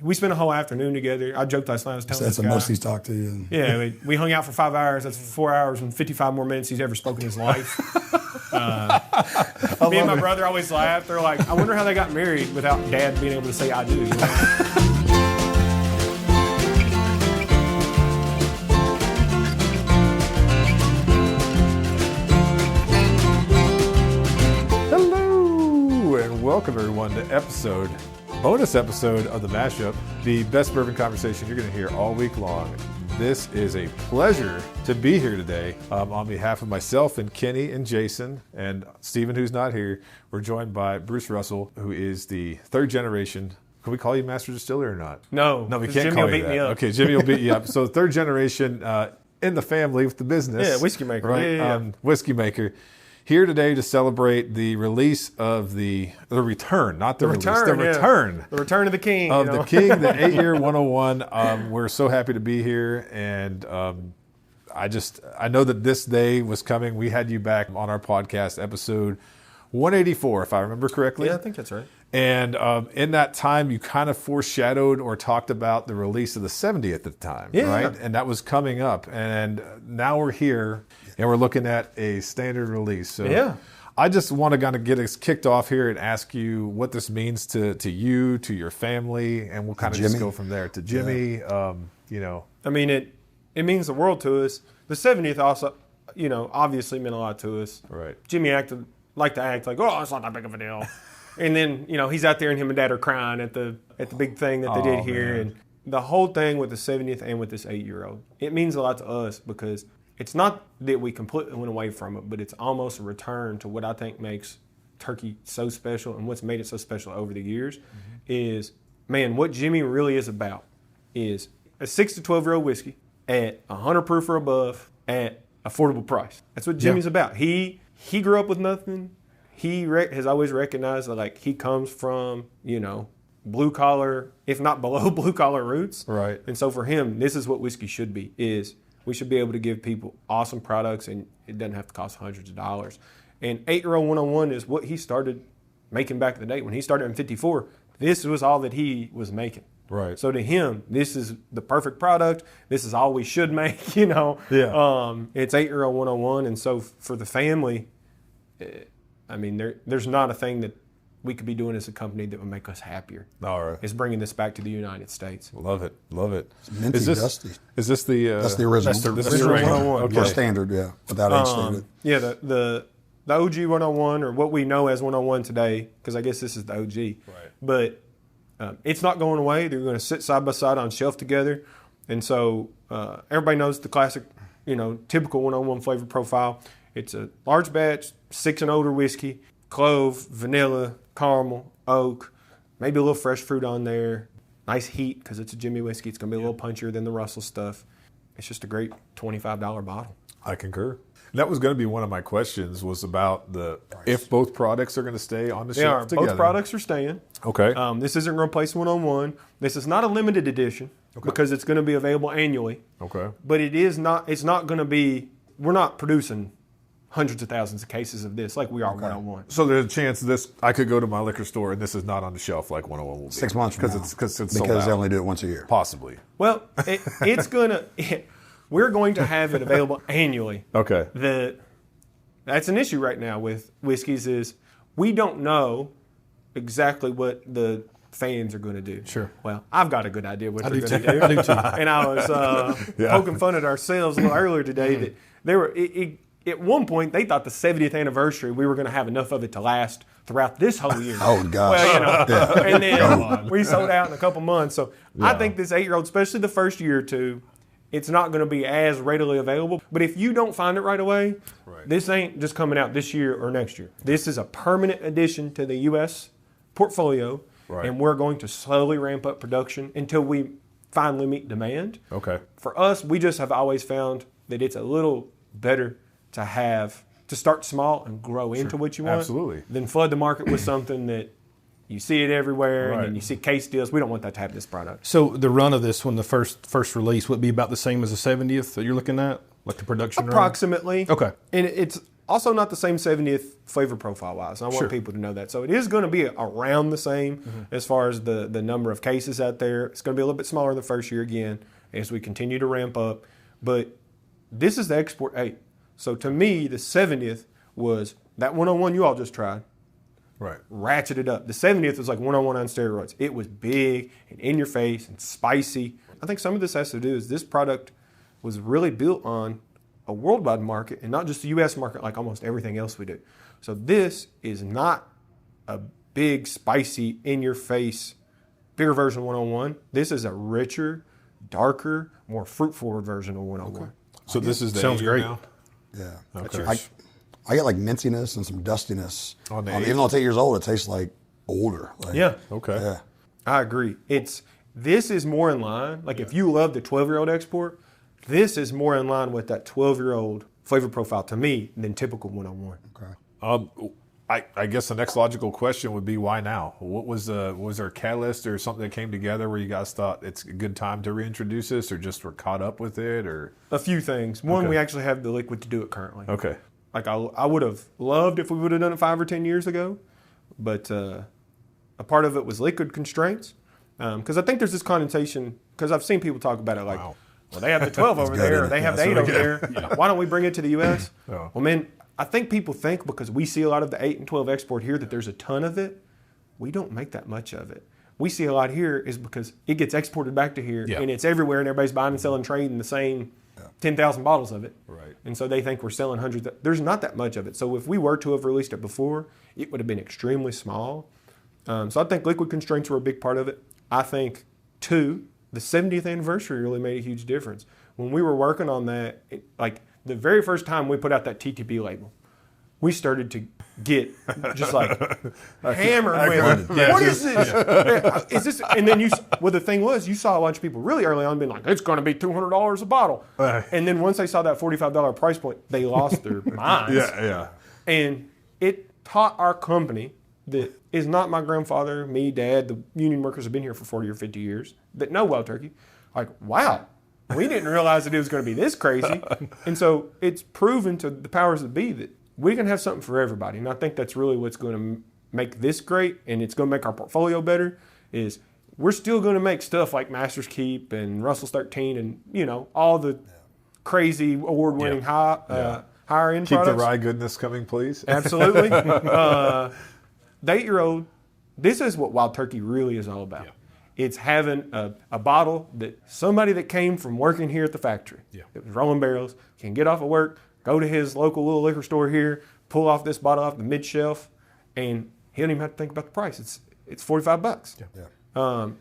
we spent a whole afternoon together. I joked last night. I was telling That's this the guy. most he's talked to you. Yeah, we hung out for 5 hours. That's 4 hours and 55 more minutes he's ever spoken in his life. Me and my brother always laugh. They're like, I wonder how they got married without Dad being able to say I do. You know? Hello, and welcome everyone to bonus episode of The Mashup, the best bourbon conversation you're going to hear all week long. This is a pleasure to be here today. On behalf of myself and Kenny and Jason and Stephen, who's not here, we're joined by Bruce Russell, who is the third generation. Can we call you master distiller or not? No, we can't Jimmy call will you beat that. me up. Okay, Jimmy will beat you up. So third generation in the family with the business. Yeah, whiskey maker. Right? Yeah. Whiskey maker. Here today to celebrate the release of the return, not the release, the return. The return of the king. Of the king, the 8-year 101. We're so happy to be here. And I know that this day was coming. We had you back on our podcast, episode 184, if I remember correctly. Yeah, I think that's right. And in that time, you kind of foreshadowed or talked about the release of the 70th at the time, right? And that was coming up. And now we're here, and we're looking at a standard release. So I just want to kind of get us kicked off here and ask you what this means to you, to your family, and we'll kind of just go from there. To Jimmy, I mean, it means the world to us. The 70th also, obviously meant a lot to us. Right. Jimmy liked to act like, oh, it's not that big of a deal. And then, he's out there and him and Dad are crying at the big thing that they did here. Man. And the whole thing with the 70th and with this 8-year-old, it means a lot to us because it's not that we completely went away from it, but it's almost a return to what I think makes turkey so special and what's made it so special over the years is, man, what Jimmy really is about is a 6 to 12-year-old whiskey at 100 proof or above at affordable price. That's what Jimmy's about. He grew up with nothing. He has always recognized that, he comes from, blue collar, if not below blue collar roots. Right. And so for him, this is what whiskey should be, is we should be able to give people awesome products and it doesn't have to cost hundreds of dollars. And 8-year-old 101 is what he started making back in the day. When he started in 54, this was all that he was making. Right. So to him, this is the perfect product. This is all we should make, Yeah. It's 8-year-old 101. And so for the family, there's not a thing that we could be doing as a company that would make us happier. All right. It's bringing this back to the United States. Love it. It's minty dusty. Is this the... That's the original. That's the original 101. Okay. Or standard, without age stated. Yeah, the OG 101, or what we know as 101 today, because I guess this is the OG. Right. But it's not going away. They're going to sit side by side on shelf together. And so everybody knows the classic, typical 101 flavor profile. It's a large batch, 6 and older whiskey, clove, vanilla, caramel, oak, maybe a little fresh fruit on there. Nice heat because it's a Jimmy whiskey. It's going to be a little punchier than the Russell stuff. It's just a great $25 bottle. I concur. That was going to be one of my questions, was about if both products are going to stay on the shelf together. Both products are staying. Okay. This isn't going to replace 101. This is not a limited edition because it's going to be available annually. Okay. But it's not going to be, we're not producing hundreds of thousands of cases of this like we are 101. So there's a chance I could go to my liquor store and this is not on the shelf like 101 will be. 6 months from now. Because it's because they only do it once a year. Possibly. Well, we're going to have it available annually. Okay. That's an issue right now with whiskeys is we don't know exactly what the fans are going to do. Sure. Well, I've got a good idea what they're going to do. I do too. And I was poking fun at ourselves a little earlier today that they were at one point they thought the 70th anniversary we were going to have enough of it to last throughout this whole year. Oh gosh. Well, and then we sold out in a couple months. So I think this 8-year-old, especially the first year or two, it's not going to be as readily available. But if you don't find it right away, this ain't just coming out this year or next year. This is a permanent addition to the U.S. portfolio, and we're going to slowly ramp up production until we finally meet demand. Okay. For us, we just have always found that it's a little better to start small and grow into what you want. Absolutely. Than flood the market with something that you see it everywhere and then you see case deals. We don't want that to have this product. So the run of this, when the first release, would be about the same as the 70th that you're looking at, like the production run? Approximately. Okay. And Also not the same 70th flavor profile wise. I want people to know that. So it is going to be around the same as far as the number of cases out there. It's going to be a little bit smaller the first year again as we continue to ramp up. But this is the Export 8. So to me, the 70th was that 101 you all just tried. Right. Ratcheted up. The 70th was like 101 on steroids. It was big and in your face and spicy. I think some of this has to do is this product was really built on a worldwide market and not just the U.S. market like almost everything else we do. So this is not a big, spicy, in-your-face, bigger version of 101. This is a richer, darker, more fruit-forward version of 101. Okay. So this is the Sounds great. now? Yeah. Okay. I get like mintiness and some dustiness. On the Even though it's 8 years old, it tastes like older. Like, Yeah. Okay. Yeah. I agree. This is more in line. Like if you love the 12-year-old export, this is more in line with that 12-year-old flavor profile to me than typical 101. Okay. I guess the next logical question would be why now? What was there a catalyst or something that came together where you guys thought it's a good time to reintroduce this, or just were caught up with it, or A few things. One, we actually have the liquid to do it currently. okay? Like I would have loved if we would have done it 5 or 10 years ago, but a part of it was liquid constraints. Because I think there's this connotation, because I've seen people talk about it like, Wow. well, they have the 12 over there, or they have the 8 over there. Why don't we bring it to the U.S.? Oh. Well, man, I think people think because we see a lot of the 8 and 12 export here that there's a ton of it. We don't make that much of it. We see a lot here is because it gets exported back to here, and it's everywhere, and everybody's buying and selling, trading the same 10,000 bottles of it. Right. And so they think we're selling hundreds. There's not that much of it. So if we were to have released it before, it would have been extremely small. So I think liquid constraints were a big part of it. I think, too, the 70th anniversary really made a huge difference. When we were working on that, like the very first time we put out that TTP label, we started to get just like hammered with, what is this? Is this? And then the thing was, you saw a bunch of people really early on being like, it's going to be $200 a bottle. And then once they saw that $45 price point, they lost their minds. Yeah. And it taught our company that is not my grandfather, me, dad, the union workers have been here for 40 or 50 years that know Wild Turkey. Like, wow, we didn't realize that it was going to be this crazy. And so it's proven to the powers that be that we can have something for everybody. And I think that's really what's going to make this great, and it's going to make our portfolio better, is we're still going to make stuff like Master's Keep and Russell's 13 and, all the crazy award-winning higher end Keep products. the rye goodness coming, please. Absolutely. The 8-year-old, this is what Wild Turkey really is all about. It's having a bottle that somebody that came from working here at the factory, that was rolling barrels, can get off of work, go to his local little liquor store here, pull off this bottle off the mid shelf, and he don't even have to think about the price. It's $45.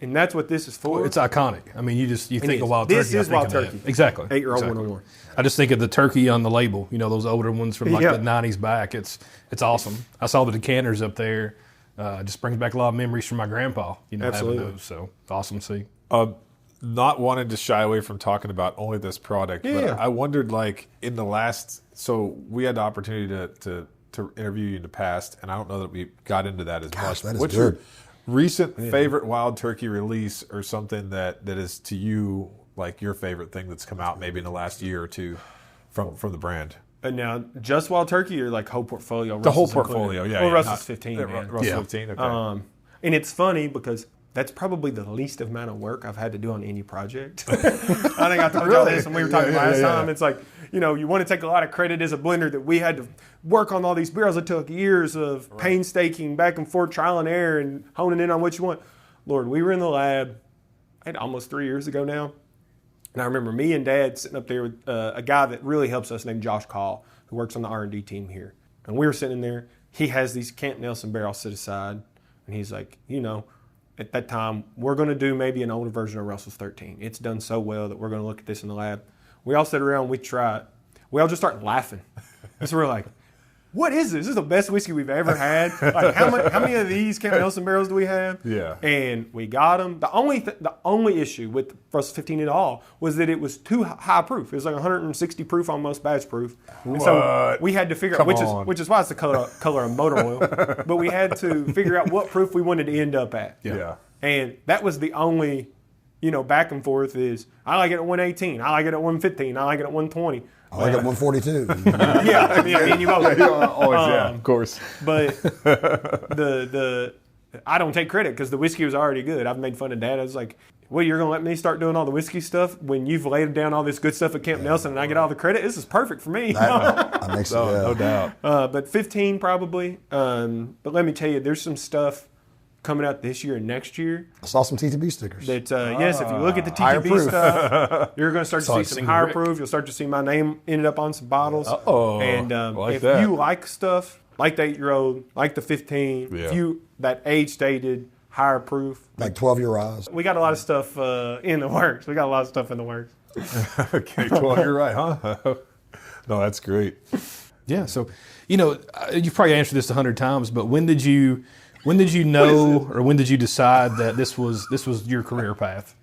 And that's what this is for. Well, it's iconic. I mean, you think of Wild This Turkey. is Wild Turkey. Exactly. 8-year-old exactly. 101. I just think of the turkey on the label. Those older ones from like the 90s back. It's awesome. I saw the decanters up there. Just brings back a lot of memories from my grandpa. Absolutely. Having those. So awesome to see. Not wanting to shy away from talking about only this product, but I wondered, like, in the last, so we had the opportunity to interview you in the past, and I don't know that we got into that as much. That is What's good. your recent favorite Wild Turkey release, or something that is to you like your favorite thing that's come out maybe in the last year or two from the brand? And now, just Wild Turkey or like whole portfolio? The whole Russell's portfolio, included? yeah. Well, Russell's 15, man. Russell's 15, okay. And it's funny because that's probably the least amount of work I've had to do on any project. I think I told y'all this when we were talking last time. It's like, you want to take a lot of credit as a blender that we had to work on all these barrels. It took years of painstaking back and forth, trial and error, and honing in on what you want. Lord, we were in the lab almost 3 years ago now. And I remember me and Dad sitting up there with a guy that really helps us named Josh Call, who works on the R&D team here. And we were sitting there. He has these Camp Nelson barrels set aside. And he's like, at that time, we're going to do maybe an older version of Russell's 13. It's done so well that we're going to look at this in the lab. We all sit around, we try it. We all just start laughing. And so we're like, what is this? This is the best whiskey we've ever had. Like, how many of these Camp Nelson barrels do we have? Yeah. And we got them. The only issue with Russell 15 at all was that it was too high proof. It was like 160 proof, almost batch proof. And so we had to figure out, which is why it's the color of motor oil. But we had to figure out what proof we wanted to end up at. Yeah. And that was the only, back and forth is, I like it at 118. I like it at 115. I like it at 120. I got 142. Yeah, and you both. Always, of course. But the I don't take credit because the whiskey was already good. I've made fun of Dad. I was like, well, you're going to let me start doing all the whiskey stuff when you've laid down all this good stuff at Camp Nelson and I get all the credit? This is perfect for me. That makes it, No doubt. But 15 probably. But let me tell you, there's some stuff coming out this year and next year. I saw some TTB stickers. That yes, if you look at the Higher TTB proof. stuff, you're going to start to see some single higher Rick. proof. You'll start to see my name ended up on some bottles. And like if that. you like stuff like the 8-year-old, like the 15, Yeah. if you that age stated higher proof, Like 12-year rise. we got a lot of stuff in the works. We got a lot of stuff in the works. Okay, well, you're right, huh? No, that's great. Yeah. So, you've probably answered this 100 times, but when did you know, or when did you decide that this was your career path?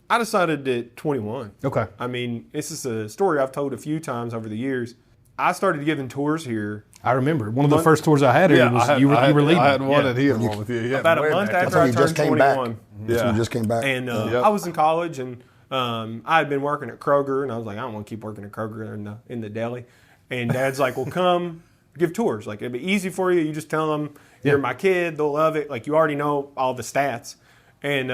I decided at 21. Okay. I mean, this is a story I've told a few times over the years. I started giving tours here I remember one of the first tours I had here was you were leading. I had one Yeah. and he had one with you. Yeah, about a way month back. after I you just turned came back. 21. That's when Yeah. you just came back. And Yep. I was in college, and I had been working at Kroger, and I was like, I don't want to keep working at Kroger in the deli. And Dad's like, well, come give tours. Like, it'd be easy for you. You just tell them you're my kid. They'll love it. Like, you already know all the stats. And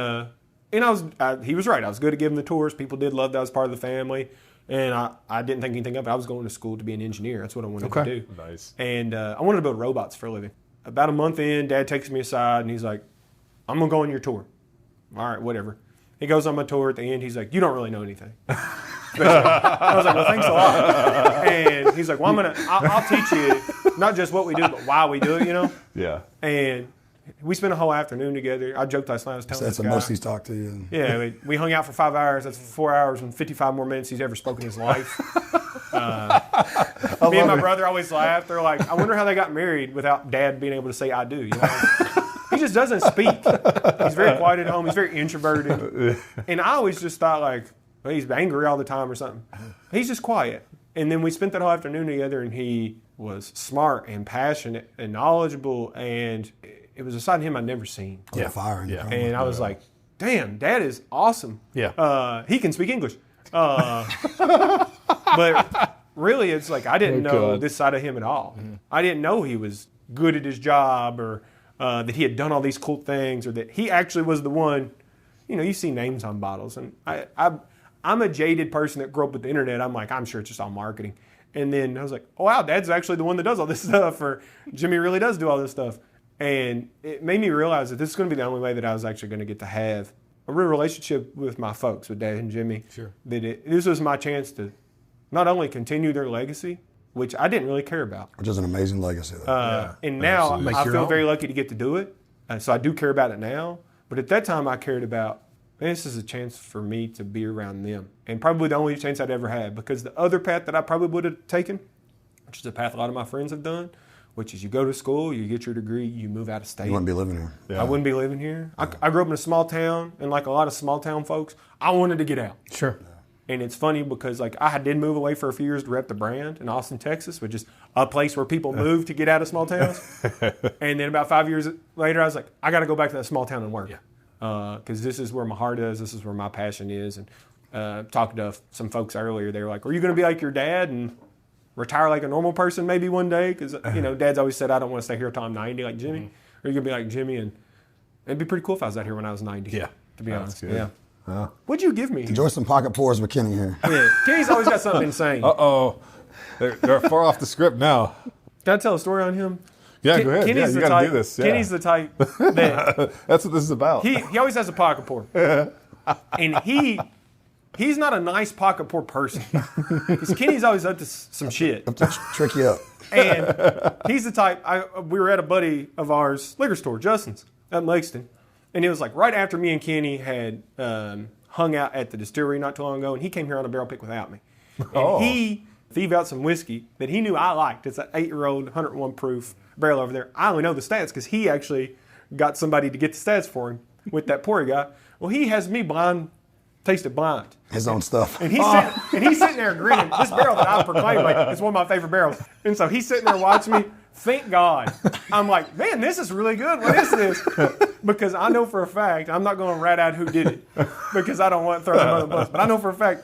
he was right. I was good at giving the tours. People did love that I was part of the family. And I didn't think anything of it. I was going to school to be an engineer. That's what I wanted to do. Nice. And I wanted to build robots for a living. About a month in, Dad takes me aside, and he's like, I'm going to go on your tour. All right, whatever. He goes on my tour. At the end, he's like, you don't really know anything. I was like, well, thanks a lot. And he's like, well, I'll teach you not just what we do, but why we do it, Yeah. And we spent a whole afternoon together. I joked last night. I was telling That's this the guy. most he's talked to you. Yeah, we hung out for 5 hours. That's 4 hours and 55 more minutes he's ever spoken in his life. Me and my brother always laugh. They're like, I wonder how they got married without Dad being able to say I do. He just doesn't speak. He's very quiet at home. He's very introverted. And I always just thought like, well, he's angry all the time or something. He's just quiet. And then we spent that whole afternoon together, and he was smart and passionate and knowledgeable, and it was a side of him I'd never seen. Yeah. Fire. Yeah. And I was like, damn, Dad is awesome. Yeah. He can speak English. But really, it's like I didn't know God. this side of him at all. I didn't know he was good at his job, or that he had done all these cool things, or that he actually was the one. You see names on bottles. And I'm a jaded person that grew up with the internet. I'm like, I'm sure it's just all marketing. And then I was like, oh, wow, Dad's actually the one that does all this stuff, or Jimmy really does do all this stuff. And it made me realize that this is going to be the only way that I was actually going to get to have a real relationship with my folks, with Dad and Jimmy. Sure. That this was my chance to not only continue their legacy, which I didn't really care about. Which is an amazing legacy, though. And now absolutely. I Make your feel own. very lucky to get to do it. So I do care about it now. But at that time, I cared about, man, this is a chance for me to be around them. And probably the only chance I'd ever had. Because the other path that I probably would have taken, which is a path a lot of my friends have done, which is you go to school, you get your degree, you move out of state. You wouldn't be living here. Yeah. I wouldn't be living here. I grew up in a small town, and like a lot of small town folks, I wanted to get out. Sure. And it's funny because like I did move away for a few years to rep the brand in Austin, Texas, which is a place where people move to get out of small towns. And then about 5 years later, I was like, I got to go back to that small town and work. Because this is where my heart is. This is where my passion is. And talking to some folks earlier, they were like, are you going to be like your dad and retire like a normal person maybe one day? Because, Dad's always said, I don't want to stay here until I'm 90 like Jimmy. Or you're going to be like Jimmy. And it'd be pretty cool if I was out here when I was 90. Yeah. To be honest. good. Yeah. Huh? What'd you give me? Enjoy some pocket pours, McKinney here. Yeah. Kenny's always got something insane. Uh-oh. They're far off the script now. Can I tell a story on him? Yeah, go ahead. Kenny's You the got to type, do this. Yeah. Kenny's the type that That's what this is about. he always has a pocket pour. And he's not a nice pocket pour person. Because Kenny's always up to some shit. To trick you up. And he's the type, we were at a buddy of ours, liquor store, Justin's, up in Lexington. And it was like right after me and Kenny had hung out at the distillery not too long ago, and he came here on a barrel pick without me. And he thieved out some whiskey that he knew I liked. It's an 8-year-old, 101 proof barrel over there. I only know the stats because he actually got somebody to get the stats for him with that pour he got. Well, he has me tasted blind. His own stuff. And he's sitting there grinning. This barrel that I proclaimed like it's one of my favorite barrels. And so he's sitting there watching me. Thank God. I'm like, man, this is really good. What is this? Because I know for a fact, I'm not going to rat out who did it because I don't want to throw them under the bus. But I know for a fact,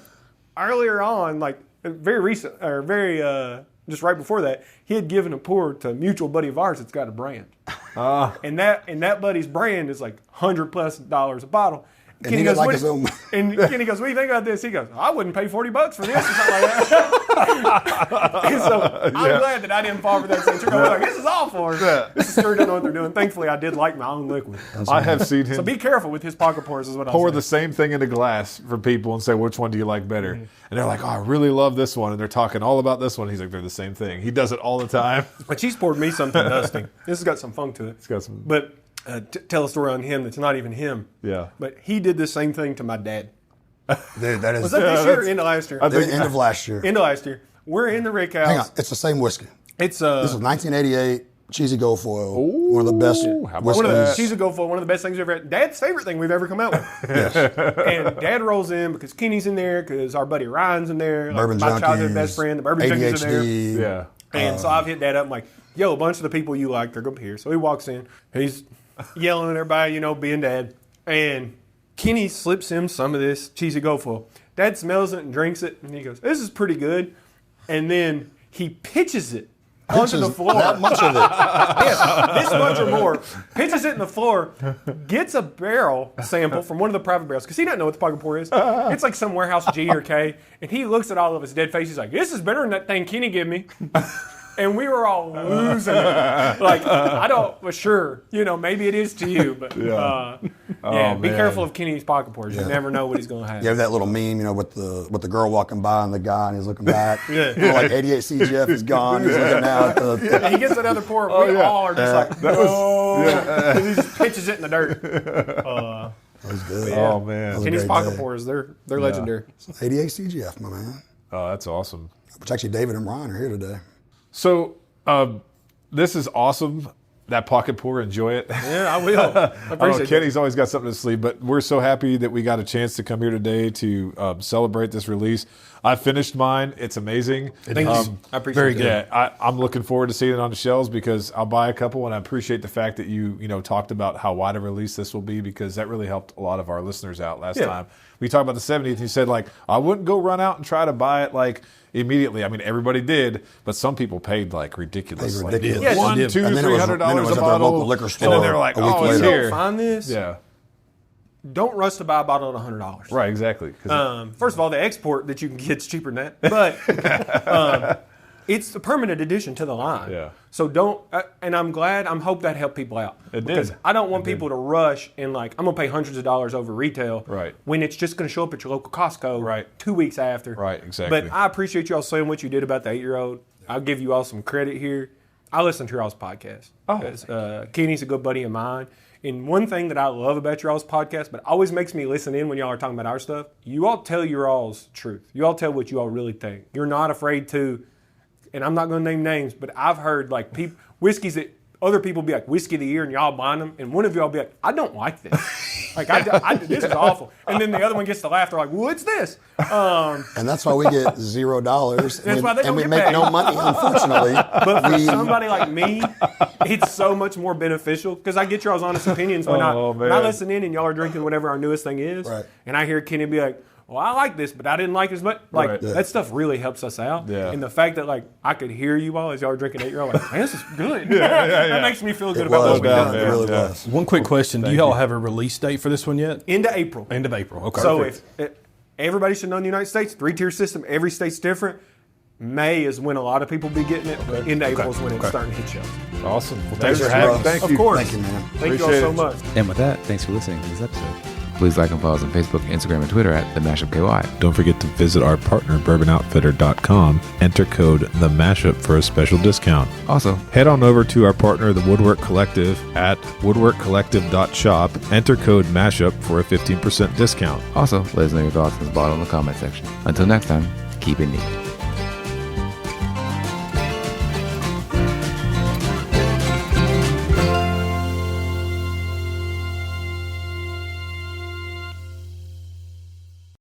earlier on, like very recent, or just right before that, he had given a pour to a mutual buddy of ours that's got a brand. And that buddy's brand is like $100+ a bottle. And he like his own. And Kenny goes, "What do you think about this?" He goes, "I wouldn't pay $40 for this," or something like that. And so I'm glad that I didn't fall for that same trick. I was like, "This is awful." This is sure doesn't know what they're doing. Thankfully, I did like my own liquid. I have seen him. So be careful with his pocket pours. Is what I'm pour saying. the same thing in a glass for people and say, which one do you like better? And they're like, oh, I really love this one. And they're talking all about this one. He's like, they're the same thing. He does it all the time. But she's poured me something dusty. This has got some funk to it. It's got some. But tell a story on him that's not even him. Yeah. But he did the same thing to my dad. Dude, that is. Was that this year or end of last year? End of last year. End of last year. We're in the Rick house. Hang on, it's the same whiskey. It's This was 1988. Cheesy Goldfoil, one of the best whiskeys. Cheesy Goldfoil, one of the best things we've ever had. Dad's favorite thing we've ever come out with. Yes. And Dad rolls in because Kenny's in there, because our buddy Ryan's in there, Bourbon my Junkies, childhood best friend, the Bourbon Junkies in there. ADHD. Yeah. And so I've hit Dad up. I'm like, yo, a bunch of the people you like, they're going to be here. So he walks in. He's yelling at everybody, being Dad. And Kenny slips him some of this Cheesy Goldfoil. Dad smells it and drinks it, and he goes, this is pretty good. And then he pitches it onto the floor. That much of it. Yes, this much or more. Pitches it in the floor, gets a barrel sample from one of the private barrels, because he doesn't know what the pocket pour is. It's like some warehouse G or K, and he looks at all of his dead face. He's like, this is better than that thing Kenny gave me. And we were all losing it. Like, I don't, for sure, maybe it is to you, but be careful of Kenny's pocket pours. You never know what he's going to have. You have that little meme, with the girl walking by and the guy, and he's looking back. Like 88 CGF is gone. He's looking out. He gets another pour. We all are just like, no. He just pitches it in the dirt. That was good. Oh, man. Kenny's pocket pours, they're legendary. 88 CGF, my man. Oh, that's awesome. Which actually, David and Ryan are here today. So, this is awesome. That pocket pour, enjoy it. Yeah, I will. I appreciate it. Kenny's always got something to sleep, but we're so happy that we got a chance to come here today to celebrate this release. I finished mine. It's amazing. Thank you. I appreciate it. Yeah, I'm looking forward to seeing it on the shelves because I'll buy a couple, and I appreciate the fact that you talked about how wide a release this will be because that really helped a lot of our listeners out last time. We talked about the 70th, and you said, I wouldn't go run out and try to buy it, immediately. I mean, everybody did, but some people paid, ridiculous. Paid ridiculous. Yeah, $100, $200, $300 a at their bottle. local liquor store And then they're like, a week oh, it's later. here. Don't find this. Yeah. Don't rush to buy a bottle at $100. Right, exactly. First of all, the export that you can get is cheaper than that. But it's the permanent addition to the line. Yeah. So don't, and I'm glad, hope that helped people out. It because did. I don't want people to rush and I'm going to pay hundreds of dollars over retail. Right. When it's just going to show up at your local Costco Right. 2 weeks after. Right, exactly. But I appreciate you all saying what you did about the 8-year-old. I'll give you all some credit here. I listen to your all's podcast. Kenny's a good buddy of mine. And one thing that I love about your all's podcast, but always makes me listen in when y'all are talking about our stuff, you all tell your all's truth. You all tell what you all really think. You're not afraid to, and I'm not going to name names, but I've heard whiskeys that other people be like, whiskey of the year, and y'all buying them, and one of y'all be like, I don't like this. This is awful. And then the other one gets to laugh. They're like, what's this? And that's why we get $0. That's why they don't we get make paid. no money, unfortunately. But for somebody like me, it's so much more beneficial because I get y'all's honest opinions when I listen in and y'all are drinking whatever our newest thing is. Right. And I hear Kenny be like, well, I like this, but I didn't like it as much. That stuff really helps us out. Yeah. And the fact that I could hear you all as y'all are drinking 8-year-old, man, this is good. That makes me feel good about what we've done. It really was. One quick question. Do you all have a release date for this one yet? Into April. End of April. Okay. So if everybody should know in the United States, 3-tier system, every state's different. May is when a lot of people be getting it. Into April is when it's starting to hit shelves. Awesome. Well, Thanks thanks for for having us. Thank Of you. course. Thank you, man. Thank you all so much. And with that, thanks for listening to this episode. Please like and follow us on Facebook, Instagram, and Twitter at The Mashup KY. Don't forget to visit our partner, bourbonoutfitter.com. Enter code THEMASHUP for a special discount. Also, Head on over to our partner, the Woodwork Collective, at woodworkcollective.shop. Enter code MASHUP for a 15% discount. let us know your thoughts in the bottom of the comment section. Until next time, keep it neat.